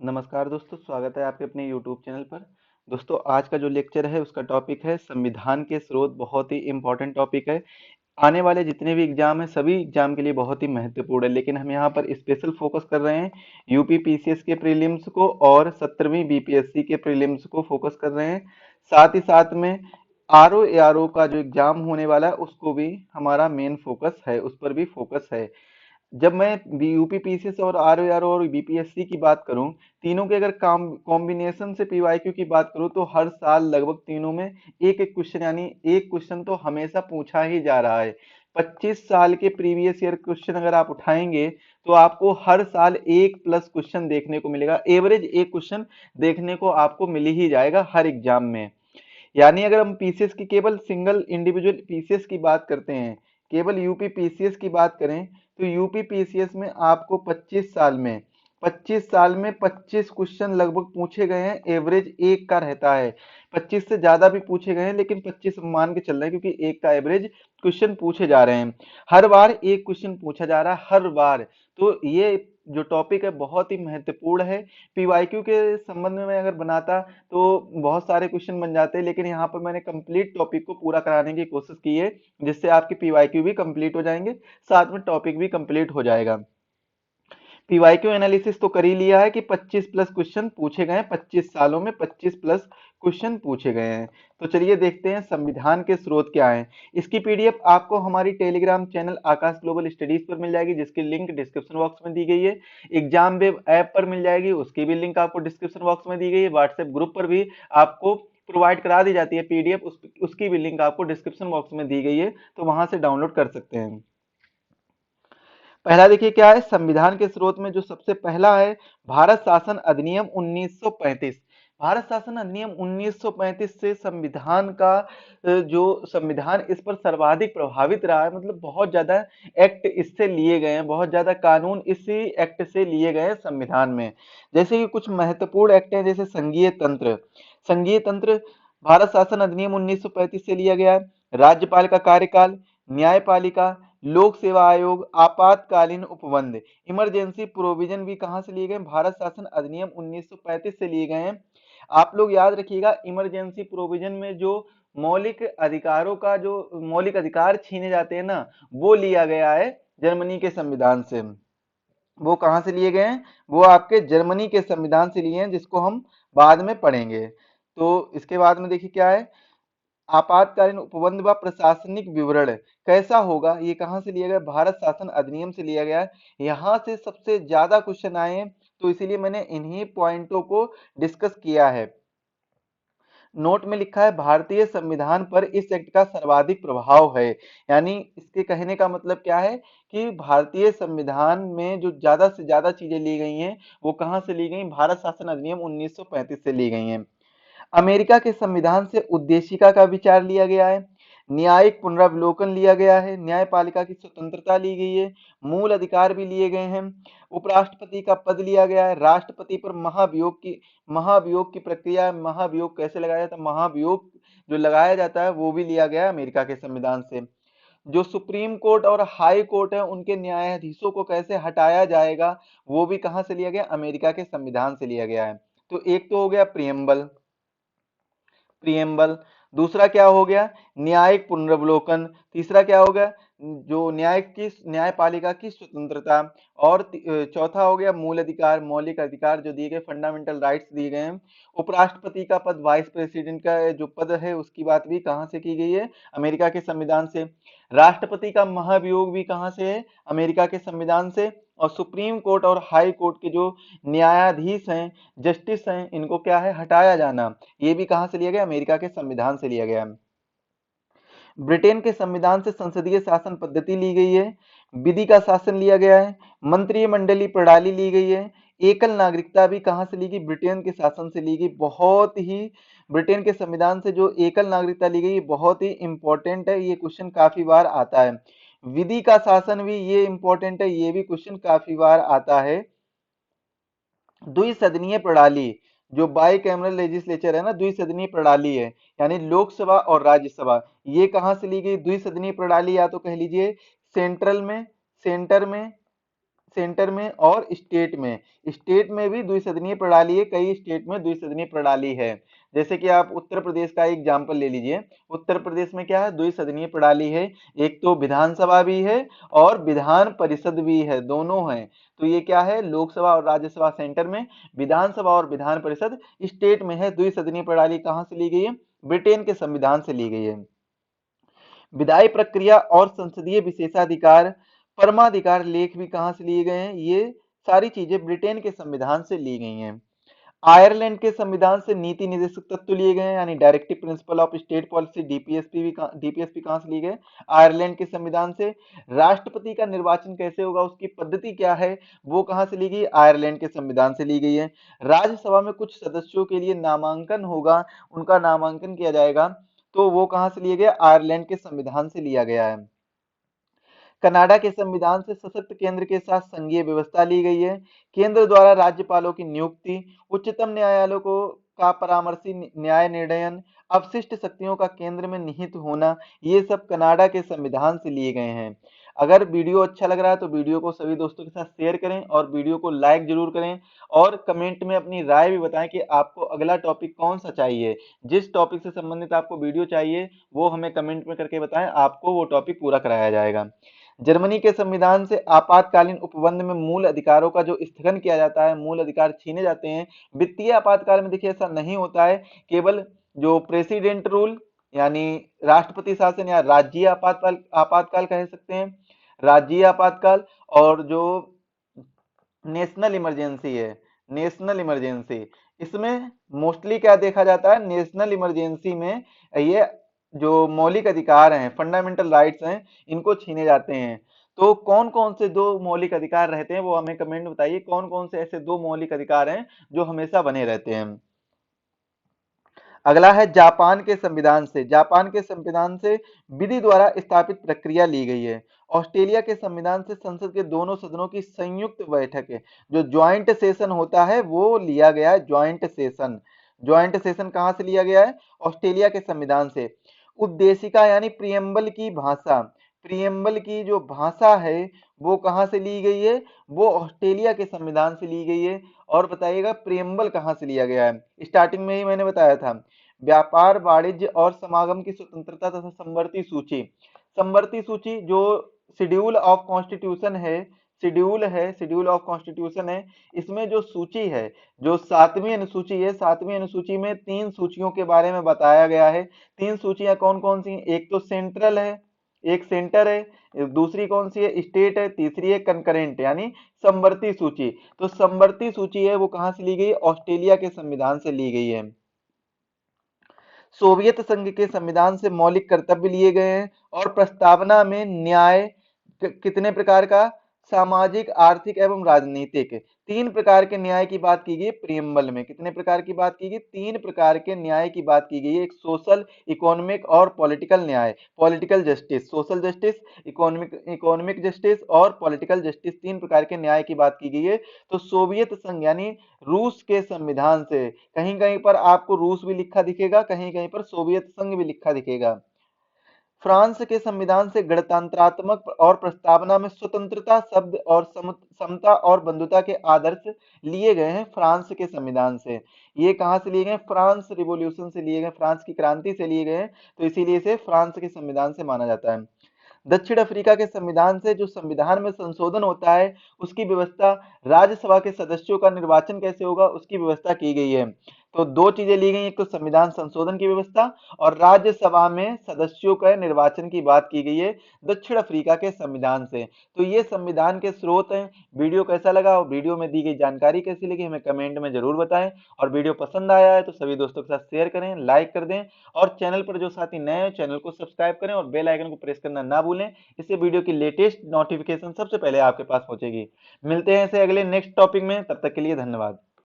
नमस्कार दोस्तों, स्वागत है आपके अपने YouTube चैनल पर। दोस्तों, आज का जो लेक्चर है उसका टॉपिक है संविधान के स्रोत। बहुत ही इम्पोर्टेंट टॉपिक है। आने वाले जितने भी एग्जाम हैं सभी एग्जाम के लिए बहुत ही महत्वपूर्ण है, लेकिन हम यहाँ पर स्पेशल फोकस कर रहे हैं यूपी पीसीएस के प्रीलिम्स को और 17वीं बीपीएससी के प्रीलिम्स को फोकस कर रहे हैं। साथ ही साथ में आरओ एआरओ का जो एग्जाम होने वाला है उसको भी हमारा मेन फोकस है, उस पर भी फोकस है। जब मैं यूपी पीसीएस और आरओ और बीपीएससी की बात करूं, तीनों के अगर कॉम्बिनेशन से पीवाईक्यू की बात करूं तो हर साल लगभग तीनों में एक एक क्वेश्चन, यानी एक क्वेश्चन तो हमेशा पूछा ही जा रहा है। 25 साल के प्रीवियस ईयर क्वेश्चन अगर आप उठाएंगे तो आपको हर साल एक प्लस क्वेश्चन देखने को मिलेगा। एवरेज एक क्वेश्चन देखने को आपको मिल ही जाएगा हर एग्जाम में। यानी अगर हम पीसीएस की केवल सिंगल इंडिविजुअल पीसीएस की बात करते हैं, केवल यूपी पीसीएस की बात करें तो यूपी पीसीएस में आपको 25 साल में 25 क्वेश्चन लगभग पूछे गए हैं। एवरेज एक का रहता है, 25 से ज्यादा भी पूछे गए हैं लेकिन 25 मान के चल रहे हैं क्योंकि एक का एवरेज क्वेश्चन पूछे जा रहे हैं। हर बार एक क्वेश्चन पूछा जा रहा है, हर बार। तो ये जो टॉपिक है बहुत ही महत्वपूर्ण है। पीवाईक्यू के संबंध में मैं अगर बनाता तो बहुत सारे क्वेश्चन बन जाते हैं, लेकिन यहाँ पर मैंने कंप्लीट टॉपिक को पूरा कराने की कोशिश की है, जिससे आपके पीवाईक्यू भी कंप्लीट हो जाएंगे, साथ में टॉपिक भी कंप्लीट हो जाएगा। पीवाईक्यू एनालिसिस तो कर ही लिया है कि 25 प्लस क्वेश्चन पूछे गए हैं, 25 सालों में 25 प्लस क्वेश्चन पूछे गए हैं। तो चलिए देखते हैं संविधान के स्रोत क्या हैं। इसकी पीडीएफ आपको हमारी टेलीग्राम चैनल आकाश ग्लोबल स्टडीज पर मिल जाएगी, जिसकी लिंक डिस्क्रिप्शन बॉक्स में दी गई है। एग्जाम वेब ऐप पर मिल जाएगी, उसकी भी लिंक आपको डिस्क्रिप्शन बॉक्स में दी गई है। व्हाट्सएप ग्रुप पर भी आपको प्रोवाइड करा दी जाती है पीडीएफ, उसकी भी लिंक आपको डिस्क्रिप्शन बॉक्स में दी गई है, तो वहां से डाउनलोड कर सकते हैं। पहला देखिए क्या है संविधान के स्रोत में, जो सबसे पहला है भारत शासन अधिनियम 1935। भारत शासन अधिनियम 1935 से संविधान का जो संविधान इस पर सर्वाधिक प्रभावित रहा है, मतलब बहुत ज्यादा एक्ट इससे लिए गए हैं, बहुत ज्यादा कानून इसी एक्ट से लिए गए हैं संविधान में। जैसे कि कुछ महत्वपूर्ण एक्ट हैं, जैसे संघीय तंत्र। संघीय तंत्र भारत शासन अधिनियम 1935 से लिया गया है। राज्यपाल का कार्यकाल, न्यायपालिका, लोक सेवा आयोग, आपातकालीन उपबंध, इमरजेंसी प्रोविजन भी कहां से लिए गए? भारत शासन अधिनियम 1935 से लिए गए हैं। आप लोग याद रखिएगा, इमरजेंसी प्रोविजन में जो मौलिक अधिकारों का जो मौलिक अधिकार छीने जाते हैं ना, वो लिया गया है जर्मनी के संविधान से। वो कहां से लिए गए हैं? वो आपके जर्मनी के संविधान से लिए हैं, जिसको हम बाद में पढ़ेंगे। तो इसके बाद में देखिए क्या है, आपातकालीन उपबंध व प्रशासनिक विवरण कैसा होगा, ये कहां से लिया गया? भारत शासन अधिनियम से लिया गया है। यहां से सबसे ज्यादा क्वेश्चन आए हैं, तो इसीलिए मैंने इन्हीं पॉइंटों को डिस्कस किया है। नोट में लिखा है भारतीय संविधान पर इस एक्ट का सर्वाधिक प्रभाव है। यानी इसके कहने का मतलब क्या है कि भारतीय संविधान में जो ज्यादा से ज्यादा चीजें ली गई हैं वो कहां से ली गई? भारत शासन अधिनियम 1935 से ली गई हैं। अमेरिका के संविधान से उद्देशिका का विचार लिया गया है। न्यायिक पुनरावलोकन लिया गया है। न्यायपालिका की स्वतंत्रता ली गई है। मूल अधिकार भी लिए गए हैं। उपराष्ट्रपति का पद लिया गया है। राष्ट्रपति पर महाभियोग की प्रक्रिया, महाभियोग कैसे लगाया जाता है, महाभियोग जो लगाया जाता है वो भी लिया गया है अमेरिका के संविधान से। जो सुप्रीम कोर्ट और हाई कोर्ट है उनके न्यायाधीशों को कैसे हटाया जाएगा, वो भी कहां से लिया गया? अमेरिका के संविधान से लिया गया है। तो एक तो हो गया प्रियम्बल। प्रियम्बल दूसरा क्या हो गया? न्यायिक पुनर्वलोकन। तीसरा क्या हो गया? जो न्यायपालिका की स्वतंत्रता। और चौथा हो गया मूल अधिकार, मौलिक अधिकार जो दिए गए, फंडामेंटल राइट्स दिए गए हैं। उपराष्ट्रपति का पद, वाइस प्रेसिडेंट का जो पद है उसकी बात भी कहां से की गई है? अमेरिका के संविधान से। राष्ट्रपति का महाभियोग भी कहां से है? अमेरिका के संविधान से। और सुप्रीम कोर्ट और हाई कोर्ट के जो न्यायाधीश हैं, जस्टिस हैं, इनको क्या है? हटाया जाना। ये भी कहां से लिया गया? अमेरिका के संविधान से लिया गया। ब्रिटेन के संविधान से संसदीय शासन पद्धति ली गई है। विधि का शासन लिया गया है। मंत्रिमंडलीय प्रणाली ली गई है। एकल नागरिकता भी कहां से ली गई? ब्रिटेन के शासन से ली गई। बहुत ही ब्रिटेन के संविधान से जो एकल नागरिकता ली गई बहुत ही इंपॉर्टेंट है, ये क्वेश्चन काफी बार आता है। विधि का शासन भी ये इंपॉर्टेंट है, ये भी क्वेश्चन काफी बार आता है। द्विसदनीय प्रणाली, जो बाई कैमरल लेजिस्लेचर है ना, द्विसदनीय प्रणाली है, यानी लोकसभा और राज्यसभा, ये कहां से ली गई? द्विसदनीय प्रणाली, या तो कह लीजिए सेंट्रल में, सेंटर में, सेंटर में और स्टेट में। स्टेट में भी द्विसदनीय प्रणाली है, कई स्टेट में द्विसदनीय प्रणाली है। जैसे कि आप उत्तर प्रदेश का एग्जाम्पल ले लीजिए। उत्तर प्रदेश में क्या है, द्विसदनीय प्रणाली है। एक तो विधानसभा भी है और विधान परिषद भी है, दोनों है। तो ये क्या है, लोकसभा और राज्यसभा सेंटर में, विधानसभा और विधान परिषद स्टेट में है। द्विसदनीय प्रणाली कहाँ से ली गई है, ब्रिटेन के संविधान से ली गई है। विधायी प्रक्रिया और संसदीय विशेषाधिकार, परमाधिकार लेख भी कहां से लिए गए हैं, ये सारी चीजें ब्रिटेन के संविधान से ली गई हैं। आयरलैंड के संविधान से नीति निर्देशक तत्व लिए गए हैं, यानी directive principle of state policy, DPSP कहां से लिए गए, आयरलैंड के संविधान से। राष्ट्रपति का निर्वाचन कैसे होगा, उसकी पद्धति क्या है, वो कहां से ली गई, आयरलैंड के संविधान से ली गई है। राज्यसभा में कुछ सदस्यों के लिए नामांकन होगा, उनका नामांकन किया जाएगा, तो वो कहां से लिए गए, आयरलैंड के संविधान से लिया गया है। कनाडा के संविधान से सशक्त केंद्र के साथ संघीय व्यवस्था ली गई है। केंद्र द्वारा राज्यपालों की नियुक्ति, उच्चतम न्यायालयों को का परामर्शी न्याय निर्णयन, अवशिष्ट शक्तियों का केंद्र में निहित होना, ये सब कनाडा के संविधान से लिए गए हैं। अगर वीडियो अच्छा लग रहा है तो वीडियो को सभी दोस्तों के साथ शेयर करें और वीडियो को लाइक जरूर करें, और कमेंट में अपनी राय भी बताएं कि आपको अगला टॉपिक कौन सा चाहिए। जिस टॉपिक से संबंधित आपको वीडियो चाहिए वो हमें कमेंट में करके बताएं, आपको वो टॉपिक पूरा कराया जाएगा। जर्मनी के संविधान से आपातकालीन उपबंध में मूल अधिकारों का जो स्थगन किया जाता है, मूल अधिकार छीने जाते हैं। वित्तीय आपातकाल में देखिए ऐसा नहीं होता है, केवल जो प्रेसिडेंट रूल यानी राष्ट्रपति शासन या राज्यीय आपातकाल आपातकाल कह सकते हैं, राज्यीय आपातकाल, और जो नेशनल इमरजेंसी है, नेशनल इमरजेंसी, इसमें मोस्टली क्या देखा जाता है, नेशनल इमरजेंसी में ये जो मौलिक अधिकार हैं, फंडामेंटल राइट्स हैं, इनको छीने जाते हैं। तो कौन कौन से दो मौलिक अधिकार रहते हैं वो हमें कमेंट में बताइए, कौन कौन से ऐसे दो मौलिक अधिकार हैं जो हमेशा बने रहते हैं। अगला है जापान के संविधान से। जापान के संविधान से विधि द्वारा स्थापित प्रक्रिया ली गई है। ऑस्ट्रेलिया के संविधान से संसद के दोनों सदनों की संयुक्त बैठक है, जो ज्वाइंट सेशन होता है वो लिया गया है, ज्वाइंट सेशन। ज्वाइंट सेशन कहां से लिया गया है, ऑस्ट्रेलिया के संविधान से। उद्देशिका यानी प्रियम्बल की भाषा, प्रियम्बल की जो भाषा है वो कहां से ली गई है, वो ऑस्ट्रेलिया के संविधान से ली गई है। और बताइएगा प्रियम्बल कहां से लिया गया है, स्टार्टिंग में ही मैंने बताया था। व्यापार, वाणिज्य और समागम की स्वतंत्रता तथा संवर्ती सूची, संवर्ती सूची जो शेड्यूल ऑफ कॉन्स्टिट्यूशन है, शेड्यूल ऑफ कॉन्स्टिट्यूशन है, इसमें जो सूची है, जो सातवीं अनुसूची है, सातवीं अनुसूची में तीन सूचियों के बारे में बताया गया है। तीन सूचियां कौन कौन सी हैं, एक तो सेंट्रल है, एक सेंटर है, दूसरी कौन सी है, स्टेट है, तीसरी है कंकरेंट यानी समवर्ती सूची। तो समवर्ती सूची है वो कहां से ली गई, ऑस्ट्रेलिया के संविधान से ली गई है। सोवियत संघ के संविधान से मौलिक कर्तव्य लिए गए हैं, और प्रस्तावना में न्याय कितने प्रकार का, सामाजिक, आर्थिक एवं राजनीतिक, तीन प्रकार के न्याय की बात की गई प्रियम्बल में। कितने प्रकार की बात की गई, तीन प्रकार के न्याय की बात की गई है। एक सोशल, इकोनॉमिक और पॉलिटिकल न्याय, political justice, social justice, economic economic justice और पॉलिटिकल जस्टिस, तीन प्रकार के न्याय की बात की गई है। तो सोवियत संघ यानी रूस के संविधान से, कहीं कहीं पर आपको रूस भी लिखा दिखेगा, कहीं कहीं पर सोवियत संघ भी लिखा दिखेगा। फ्रांस के संविधान से गणतंत्रात्मक और प्रस्तावना में स्वतंत्रता शब्द और समता और बंधुता के आदर्श लिए गए हैं फ्रांस के संविधान से। ये कहां से लिए गए, फ्रांस रिवॉल्यूशन से लिए गए, फ्रांस की क्रांति से लिए गए हैं, तो इसीलिए इसे फ्रांस के संविधान से माना जाता है। दक्षिण अफ्रीका के संविधान से जो संविधान में संशोधन होता है उसकी व्यवस्था, राज्यसभा के सदस्यों का निर्वाचन कैसे होगा उसकी व्यवस्था की गई है। तो दो चीजें ली गई, एक तो संविधान संशोधन की व्यवस्था और राज्यसभा में सदस्यों के निर्वाचन की बात की गई है दक्षिण अफ्रीका के संविधान से। तो ये संविधान के स्रोत हैं। वीडियो कैसा लगा और वीडियो में दी गई जानकारी कैसी लगी हमें कमेंट में जरूर बताएं, और वीडियो पसंद आया है तो सभी दोस्तों के साथ शेयर करें, लाइक कर दें, और चैनल पर जो साथी नए हैं चैनल को सब्सक्राइब करें और बेल आइकन को प्रेस करना ना भूलें। इससे वीडियो की लेटेस्ट नोटिफिकेशन सबसे पहले आपके पास पहुंचेगी। मिलते हैं ऐसे अगले नेक्स्ट टॉपिक में, तब तक के लिए धन्यवाद।